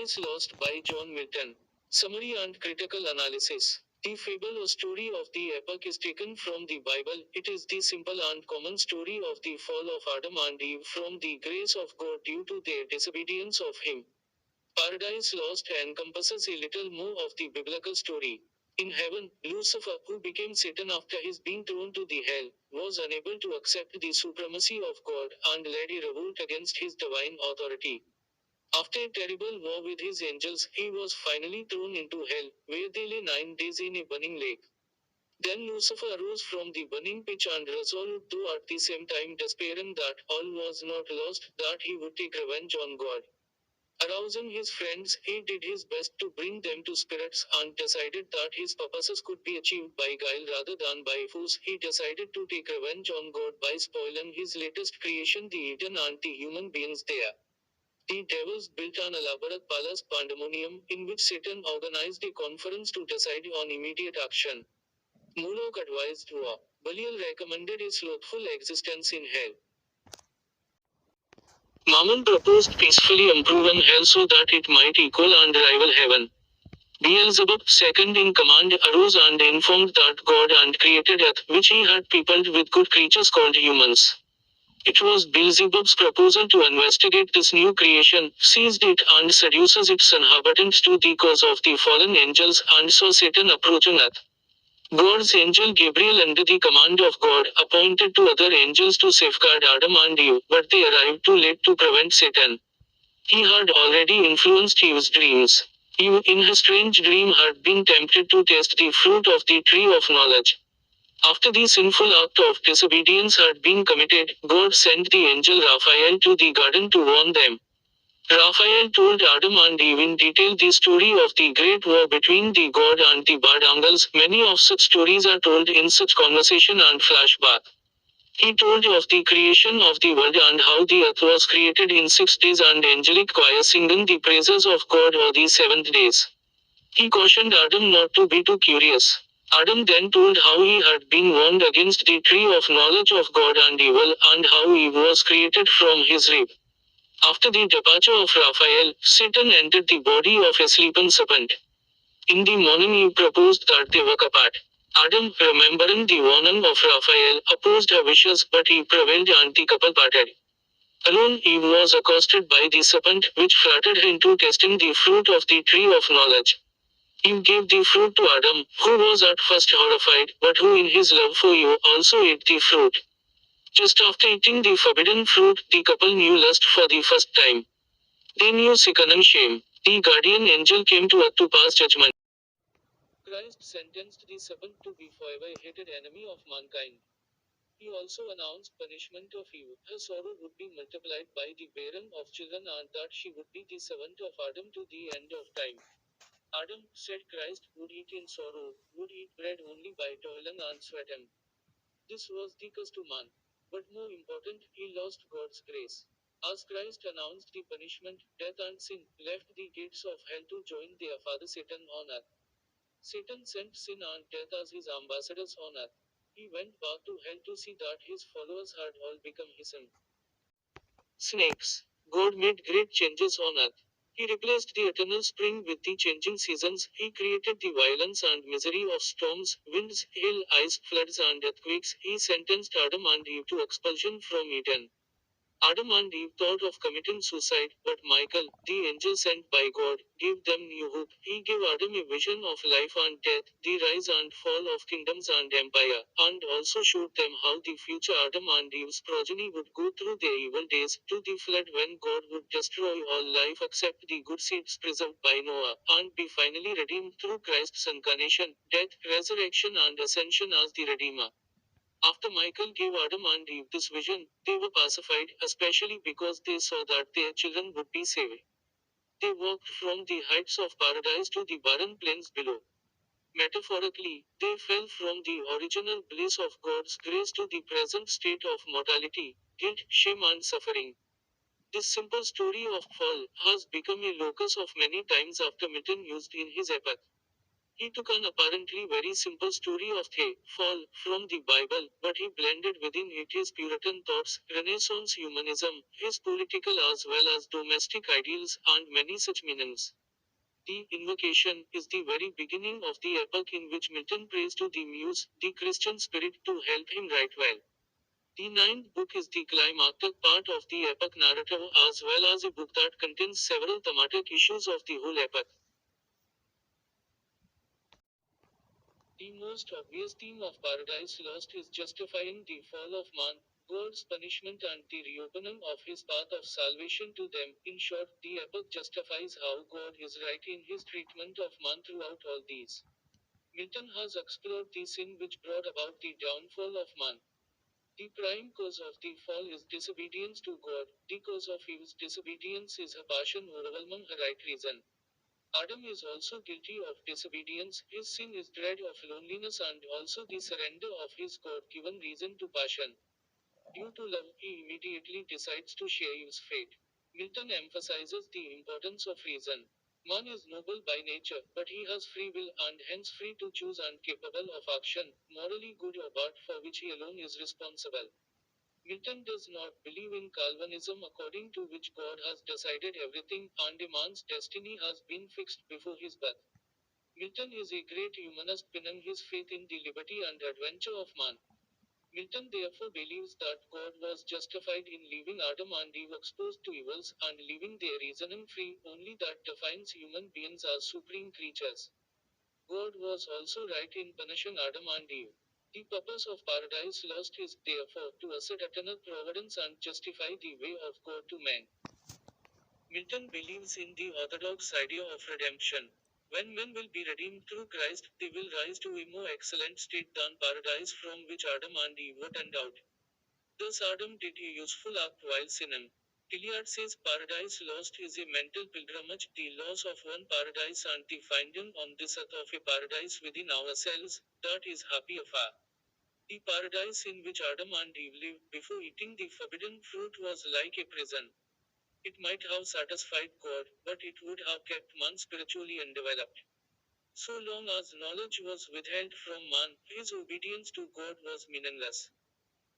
Paradise Lost by John Milton. Summary and critical analysis. The fable or story of the epoch is taken from the Bible. It is the simple and common story of the fall of Adam and Eve from the grace of God due to their disobedience of Him. Paradise Lost encompasses a little more of the biblical story. In heaven, Lucifer, who became Satan after his being thrown to the hell, was unable to accept the supremacy of God and led a revolt against his divine authority. After a terrible war with his angels, he was finally thrown into hell, where they lay 9 days in a burning lake. Then Lucifer arose from the burning pitch and resolved, though at the same time despairing that all was not lost, that he would take revenge on God. Arousing his friends, he did his best to bring them to spirits and decided that his purposes could be achieved by guile rather than by force. He decided to take revenge on God by spoiling his latest creation, the Eden, and the human beings there. The devils built an elaborate palace pandemonium, in which Satan organized a conference to decide on immediate action. Moloch advised war. Belial recommended a slothful existence in hell. Mammon proposed peacefully improving hell so that it might equal and rival heaven. Beelzebub, second in command, arose and informed that God had created earth, which he had peopled with good creatures called humans. It was Beelzebub's proposal to investigate this new creation, seized it and seduces its inhabitants to the cause of the fallen angels, and saw Satan approaching earth. God's angel Gabriel, under the command of God, appointed two other angels to safeguard Adam and Eve, but they arrived too late to prevent Satan. He had already influenced Eve's dreams. Eve, in her strange dream, had been tempted to taste the fruit of the tree of knowledge. After the sinful act of disobedience had been committed, God sent the angel Raphael to the garden to warn them. Raphael told Adam and Eve in detail the story of the great war between the God and the bad angels. Many of such stories are told in such conversation and flashback. He told of the creation of the world and how the earth was created in 6 days and angelic choir singing the praises of God on the seventh days. He cautioned Adam not to be too curious. Adam then told how he had been warned against the tree of knowledge of God and evil, and how Eve was created from his rib. After the departure of Raphael, Satan entered the body of a sleeping serpent. In the morning Eve proposed that they work apart. Adam, remembering the warning of Raphael, opposed her wishes, but Eve prevailed and the couple parted. Alone, Eve was accosted by the serpent, which flattered her into tasting the fruit of the tree of knowledge. Eve gave the fruit to Adam, who was at first horrified, but who in his love for Eve also ate the fruit. Just after eating the forbidden fruit, the couple knew lust for the first time. They knew sickness and shame. The guardian angel came to earth to pass judgment. Christ sentenced the serpent to be forever a hated enemy of mankind. He also announced punishment of Eve. Her sorrow would be multiplied by the bearing of children, and that she would be the servant of Adam to the end of time. Adam, said Christ, would eat in sorrow, would eat bread only by toiling and sweating. This was the curse to man. But more important, he lost God's grace. As Christ announced the punishment, death and sin, left the gates of hell to join their father Satan on earth. Satan sent sin and death as his ambassadors on earth. He went back to hell to see that his followers had all become his own. Snakes. God made great changes on earth. He replaced the eternal spring with the changing seasons. He created the violence and misery of storms, winds, hail, ice, floods, and earthquakes. He sentenced Adam and Eve to expulsion from Eden. Adam and Eve thought of committing suicide, but Michael, the angel sent by God, gave them new hope. He gave Adam a vision of life and death, the rise and fall of kingdoms and empire, and also showed them how the future Adam and Eve's progeny would go through their evil days, to the flood when God would destroy all life except the good seeds preserved by Noah, and be finally redeemed through Christ's incarnation, death, resurrection, and ascension as the Redeemer. After Michael gave Adam and Eve this vision, they were pacified, especially because they saw that their children would be saved. They walked from the heights of paradise to the barren plains below. Metaphorically, they fell from the original bliss of God's grace to the present state of mortality, guilt, shame, and suffering. This simple story of fall has become a locus of many times after Milton used in his epoch. He took an apparently very simple story of the fall from the Bible, but he blended within it his Puritan thoughts, Renaissance humanism, his political as well as domestic ideals, and many such meanings. The Invocation is the very beginning of the epoch in which Milton prays to the Muse, the Christian spirit, to help him write well. The ninth book is the climactic part of the epic narrative as well as a book that contains several thematic issues of the whole epic. The most obvious theme of Paradise Lost is justifying the fall of man, God's punishment and the reopening of his path of salvation to them. In short, the epic justifies how God is right in his treatment of man throughout all these. Milton has explored the sin which brought about the downfall of man. The prime cause of the fall is disobedience to God. The cause of Eve's disobedience is her passion overwhelming her right reason. Adam is also guilty of disobedience. His sin is dread of loneliness and also the surrender of his God given reason to passion. Due to love, he immediately decides to share Eve's fate. Milton emphasizes the importance of reason. Man is noble by nature, but he has free will and hence free to choose and capable of action, morally good or bad, for which he alone is responsible. Milton does not believe in Calvinism according to which God has decided everything and a man's destiny has been fixed before his birth. Milton is a great humanist pinning his faith in the liberty and adventure of man. Milton therefore believes that God was justified in leaving Adam and Eve exposed to evils and leaving their reasoning free, only that defines human beings as supreme creatures. God was also right in punishing Adam and Eve. The purpose of Paradise Lost is, therefore, to assert eternal providence and justify the way of God to men. Milton believes in the orthodox idea of redemption. When men will be redeemed through Christ, they will rise to a more excellent state than paradise from which Adam and Eve were turned out. Thus Adam did a useful act while sinning. Tilliard says Paradise Lost is a mental pilgrimage, the loss of one paradise and the finding on this earth of a paradise within ourselves, that is happy affair. The paradise in which Adam and Eve lived before eating the forbidden fruit was like a prison. It might have satisfied God, but it would have kept man spiritually undeveloped. So long as knowledge was withheld from man, his obedience to God was meaningless.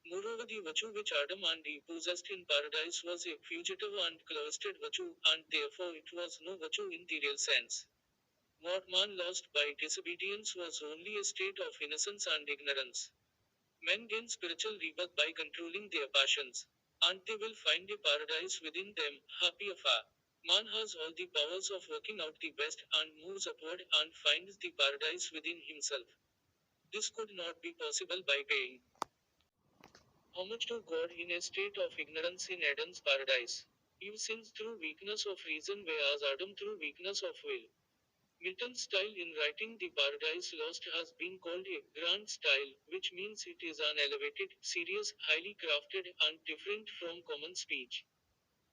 Moreover, the virtue which Adam and Eve possessed in paradise was a fugitive and cloistered virtue, and therefore it was no virtue in the real sense. What man lost by disobedience was only a state of innocence and ignorance. Men gain spiritual rebirth by controlling their passions, and they will find a paradise within them, happy affair. Man has all the powers of working out the best, and moves upward, and finds the paradise within himself. This could not be possible by paying homage to God in a state of ignorance in Eden's paradise. Eve sins through weakness of reason, whereas Adam through weakness of will. Milton's style in writing The Paradise Lost has been called a grand style, which means it is an elevated, serious, highly crafted, and different from common speech.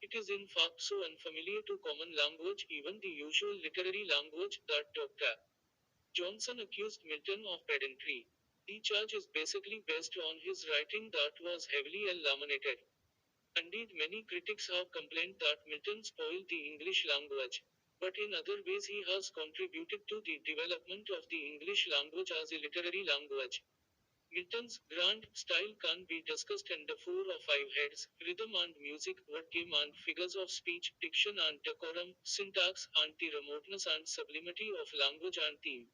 It is in fact so unfamiliar to common language, even the usual literary language, that Dr. Johnson accused Milton of pedantry. The charge is basically based on his writing that was heavily laminated. Indeed, many critics have complained that Milton spoiled the English language. But in other ways, he has contributed to the development of the English language as a literary language. Milton's grand style can be discussed under four or five heads: rhythm and music, word game and figures of speech, diction and decorum, syntax, and the remoteness and sublimity of language and theme.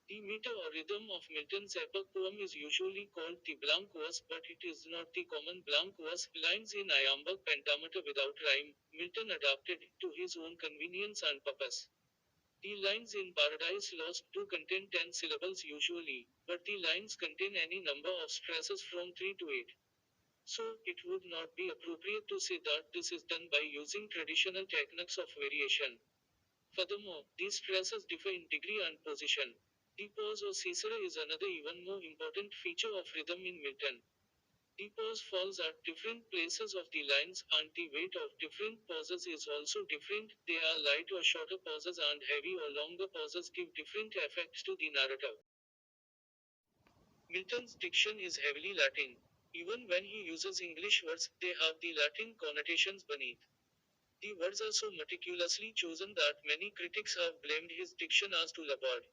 The meter or rhythm of Milton's epic poem is usually called the blank verse, but it is not the common blank verse, lines in iambic pentameter without rhyme. Milton adapted it to his own convenience and purpose. The lines in Paradise Lost do contain 10 syllables usually, but the lines contain any number of stresses from 3 to 8. So, it would not be appropriate to say that this is done by using traditional techniques of variation. Furthermore, these stresses differ in degree and position. The pause or caesura is another even more important feature of rhythm in Milton. The pause falls at different places of the lines, and the weight of different pauses is also different. They are light or shorter pauses, and heavy or longer pauses give different effects to the narrative. Milton's diction is heavily Latin. Even when he uses English words, they have the Latin connotations beneath. The words are so meticulously chosen that many critics have blamed his diction as too labored.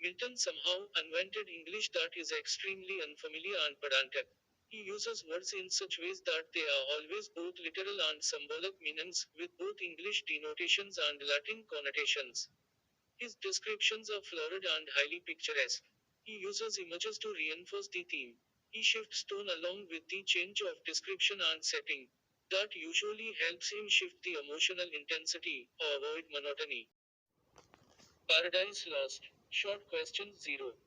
Milton somehow invented English that is extremely unfamiliar and pedantic. He uses words in such ways that they are always both literal and symbolic meanings, with both English denotations and Latin connotations. His descriptions are florid and highly picturesque. He uses images to reinforce the theme. He shifts tone along with the change of description and setting. That usually helps him shift the emotional intensity or avoid monotony. Paradise Lost. Short question 0.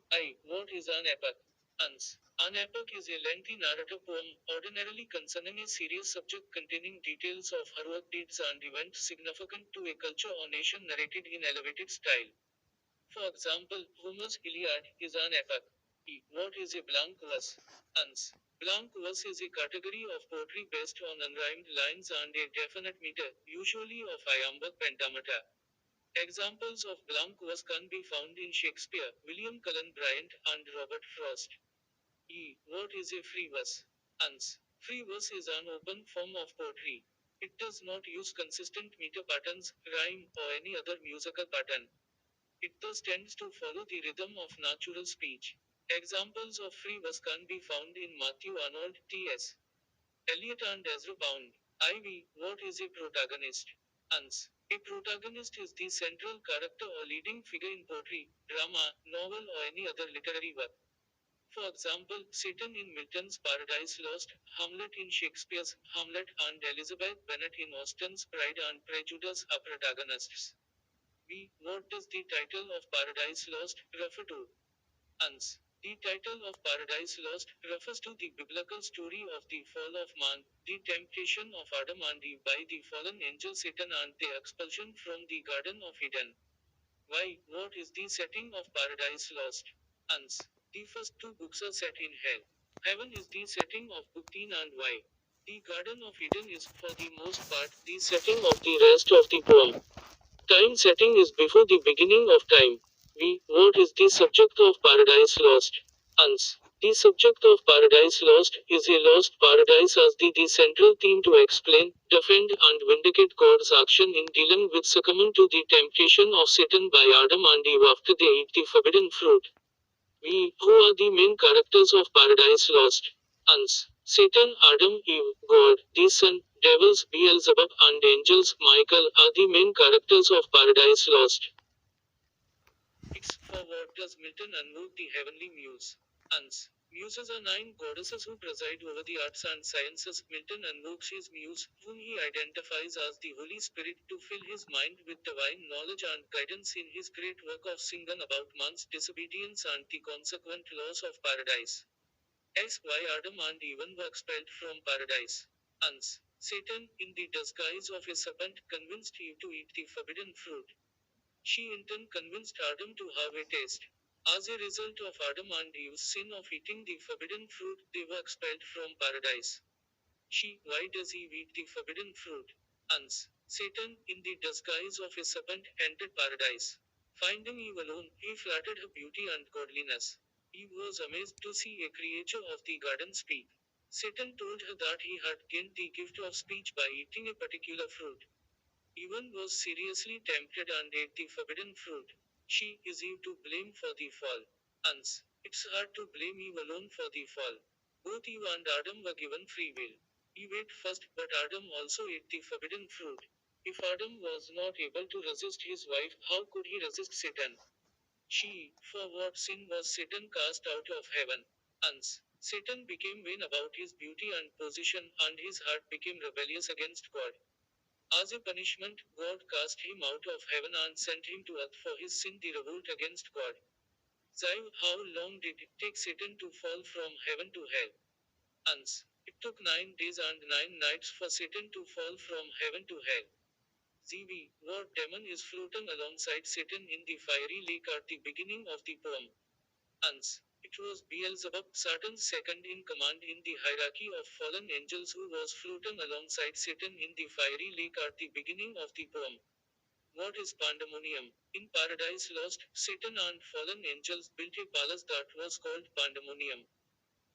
What is an epic? Ans. An epic is a lengthy narrative poem, ordinarily concerning a serious subject containing details of heroic deeds and events significant to a culture or nation narrated in elevated style. For example, Homer's Iliad is an epic. What is a blank verse? Ans. Blank verse is a category of poetry based on unrhymed lines and a definite meter, usually of iambic pentameter. Examples of blank verse can be found in Shakespeare, William Cullen Bryant, and Robert Frost. What is a free verse? Ans. Free verse is an open form of poetry. It does not use consistent meter patterns, rhyme, or any other musical pattern. It thus tends to follow the rhythm of natural speech. Examples of free verse can be found in Matthew Arnold, T.S. Eliot, and Ezra Pound. What is a protagonist? Ans. A protagonist is the central character or leading figure in poetry, drama, novel, or any other literary work. For example, Satan in Milton's Paradise Lost, Hamlet in Shakespeare's Hamlet, and Elizabeth Bennet in Austen's Pride and Prejudice are protagonists. What does the title of Paradise Lost refer to? Ans. The title of Paradise Lost refers to the biblical story of the fall of man, the temptation of Adam and Eve by the fallen angel Satan and their expulsion from the Garden of Eden. What is the setting of Paradise Lost? Ans. The first two books are set in hell. Heaven is the setting of book 10 and why. The Garden of Eden is, for the most part, the setting of the rest of the poem. Time setting is before the beginning of time. What is the subject of Paradise Lost? Ans. The subject of Paradise Lost is a lost paradise as the central theme to explain, defend, and vindicate God's action in dealing with succumbing to the temptation of Satan by Adam and Eve after they eat the forbidden fruit. Who are the main characters of Paradise Lost? Ans. Satan, Adam, Eve, God, the Son, devils, Beelzebub, and angels, Michael, are the main characters of Paradise Lost. For what does Milton invoke the heavenly muse? Ans. Muses are nine goddesses who preside over the arts and sciences. Milton invokes his muse, whom he identifies as the Holy Spirit, to fill his mind with divine knowledge and guidance in his great work of singing about man's disobedience and the consequent loss of paradise. Why Adam and Eve were expelled from paradise. Ans. Satan, in the disguise of a serpent, convinced Eve to eat the forbidden fruit. She in turn convinced Adam to have a taste. As a result of Adam and Eve's sin of eating the forbidden fruit, they were expelled from paradise. Why does Eve eat the forbidden fruit? Ans. Satan, in the disguise of a serpent, entered paradise. Finding Eve alone, he flattered her beauty and godliness. Eve was amazed to see a creature of the garden speak. Satan told her that he had gained the gift of speech by eating a particular fruit. Eve was seriously tempted and ate the forbidden fruit. Is Eve to blame for the fall? Ans. It's hard to blame Eve alone for the fall. Both Eve and Adam were given free will. Eve ate first, but Adam also ate the forbidden fruit. If Adam was not able to resist his wife, how could he resist Satan? For what sin was Satan cast out of heaven? Ans. Satan became vain about his beauty and position, and his heart became rebellious against God. As a punishment, God cast him out of heaven and sent him to earth for his sin, the revolt against God. How long did it take Satan to fall from heaven to hell? Ans. It took 9 days and 9 nights for Satan to fall from heaven to hell. What demon is floating alongside Satan in the fiery lake at the beginning of the poem? Ans. It was Beelzebub, Satan's second in command in the hierarchy of fallen angels, who was floating alongside Satan in the fiery lake at the beginning of the poem. What is Pandemonium? In Paradise Lost, Satan and fallen angels built a palace that was called Pandemonium.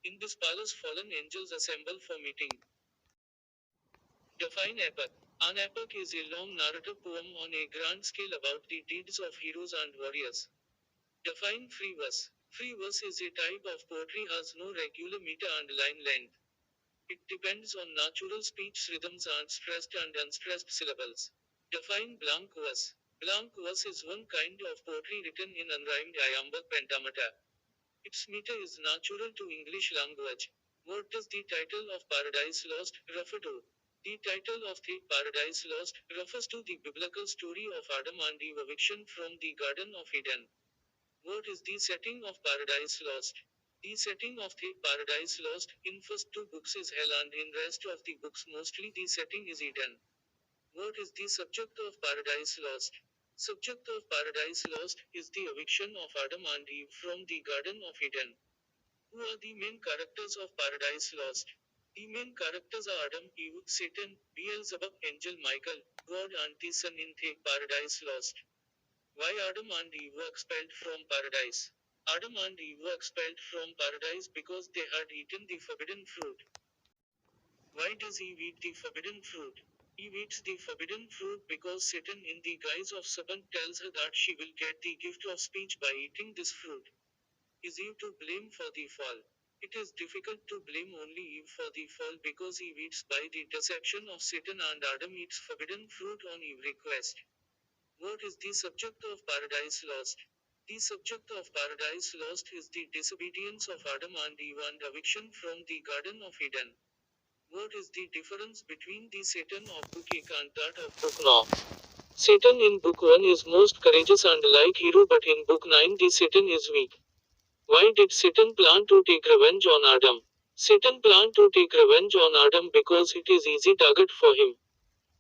In this palace, fallen angels assemble for meeting. Define epic. An epic is a long narrative poem on a grand scale about the deeds of heroes and warriors. Define free verse. Free verse is a type of poetry has no regular meter and line length. It depends on natural speech rhythms and stressed and unstressed syllables. Define blank verse. Blank verse is one kind of poetry written in unrhymed iambic pentameter. Its meter is natural to English language. What does the title of Paradise Lost refer to? The title of the Paradise Lost refers to the biblical story of Adam and Eve eviction from the Garden of Eden. What is the setting of Paradise Lost? The setting of the Paradise Lost in first two books is hell and in rest of the books mostly the setting is Eden. What is the subject of Paradise Lost? Subject of Paradise Lost is the eviction of Adam and Eve from the Garden of Eden. Who are the main characters of Paradise Lost? The main characters are Adam, Eve, Satan, Beelzebub, Angel Michael, God and the Son in the Paradise Lost. Why Adam and Eve were expelled from paradise? Adam and Eve were expelled from paradise because they had eaten the forbidden fruit. Why does Eve eat the forbidden fruit? Eve eats the forbidden fruit because Satan, in the guise of serpent, tells her that she will get the gift of speech by eating this fruit. Is Eve to blame for the fall? It is difficult to blame only Eve for the fall because Eve eats by the deception of Satan and Adam eats forbidden fruit on Eve's request. What is the subject of Paradise Lost? The subject of Paradise Lost is the disobedience of Adam and Eve and eviction from the Garden of Eden. What is the difference between the Satan of Book 8 and that of Book 9? Satan in Book 1 is most courageous and like hero, but in Book 9 the Satan is weak. Why did Satan plan to take revenge on Adam? Satan planned to take revenge on Adam because it is easy target for him.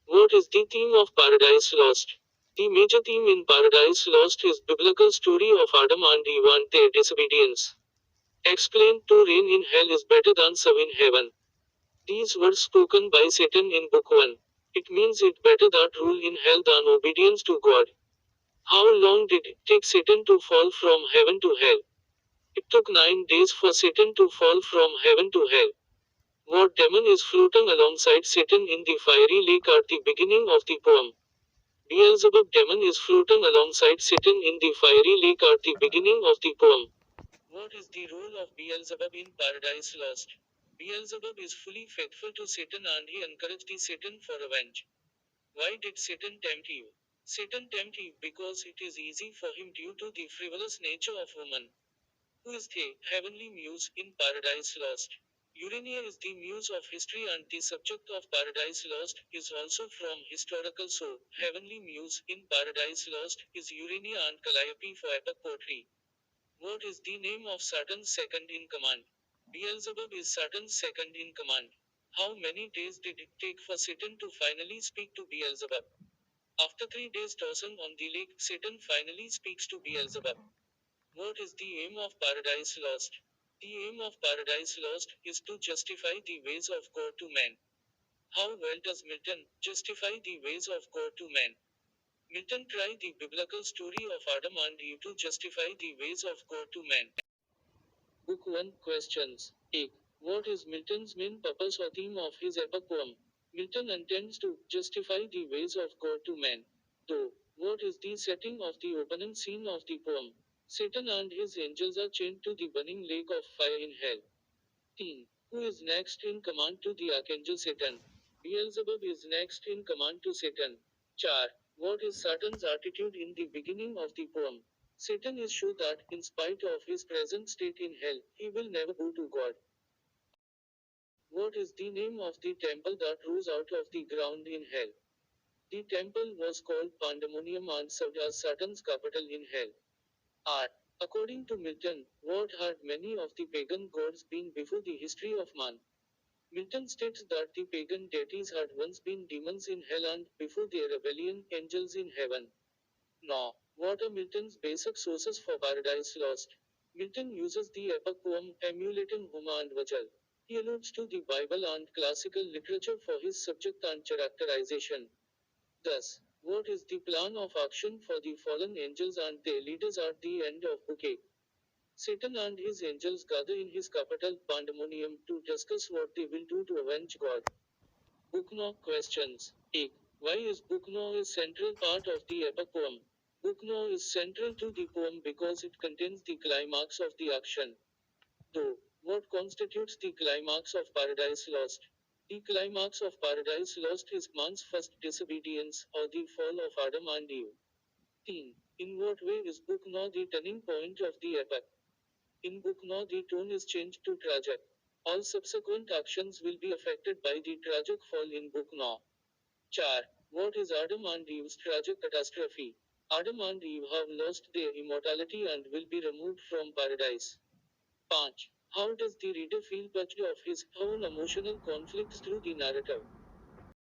What is the theme of Paradise Lost? The major theme in Paradise Lost is biblical story of Adam and Eve and their disobedience. Explained to reign in hell is better than serve in heaven. These words spoken by Satan in Book 1. It means it better that rule in hell than obedience to God. How long did it take Satan to fall from heaven to hell? It took 9 days for Satan to fall from heaven to hell. What demon is floating alongside Satan in the fiery lake at the beginning of the poem? Beelzebub demon is floating alongside Satan in the fiery lake at the beginning of the poem. What is the role of Beelzebub in Paradise Lost? Beelzebub is fully faithful to Satan and he encouraged the Satan for revenge. Why did Satan tempt Eve? Satan tempted Eve because it is easy for him due to the frivolous nature of woman. Who is the heavenly muse in Paradise Lost? Urania is the muse of history and the subject of Paradise Lost is also from historical, so heavenly muse in Paradise Lost is Urania and Calliope for epic poetry. What is the name of Saturn's second in command? Beelzebub is Saturn's second in command. How many days did it take for Satan to finally speak to Beelzebub? After 3 days tossing on the lake, Satan finally speaks to Beelzebub. What is the aim of Paradise Lost? The aim of Paradise Lost is to justify the ways of God to men. How well does Milton justify the ways of God to men? Milton tried the biblical story of Adam and Eve to justify the ways of God to men. Book 1 Questions. A. What is Milton's main purpose or theme of his epic poem? Milton intends to justify the ways of God to men. 2. What is the setting of the opening scene of the poem? Satan and his angels are chained to the burning lake of fire in hell. 3. Who is next in command to the archangel Satan? Beelzebub is next in command to Satan. 4. What is Satan's attitude in the beginning of the poem? Satan is sure that, in spite of his present state in hell, he will never go to God. What is the name of the temple that rose out of the ground in hell? The temple was called Pandemonium and served as Satan's capital in hell. R. According to Milton, what had many of the pagan gods been before the history of man? Milton states that the pagan deities had once been demons in hell and, before their rebellion, angels in heaven. Now, what are Milton's basic sources for Paradise Lost? Milton uses the epic poem emulating Homer and Virgil. He alludes to the Bible and classical literature for his subject and characterization. Thus, what is the plan of action for the fallen angels and their leaders at the end of Book 8? Satan and his angels gather in his capital Pandemonium to discuss what they will do to avenge God. Book No questions. A. Why is Book No a central part of the epic poem? Book No is central to the poem because it contains the climax of the action. Though, what constitutes the climax of Paradise Lost? The climax of Paradise Lost is man's first disobedience, or the fall of Adam and Eve. Theme. In what way is Book No the turning point of the epic? In Book No the tone is changed to tragic. All subsequent actions will be affected by the tragic fall in Book No. Char. What is Adam and Eve's tragic catastrophe? Adam and Eve have lost their immortality and will be removed from paradise. 5. How does the reader feel touched of his own emotional conflicts through the narrative?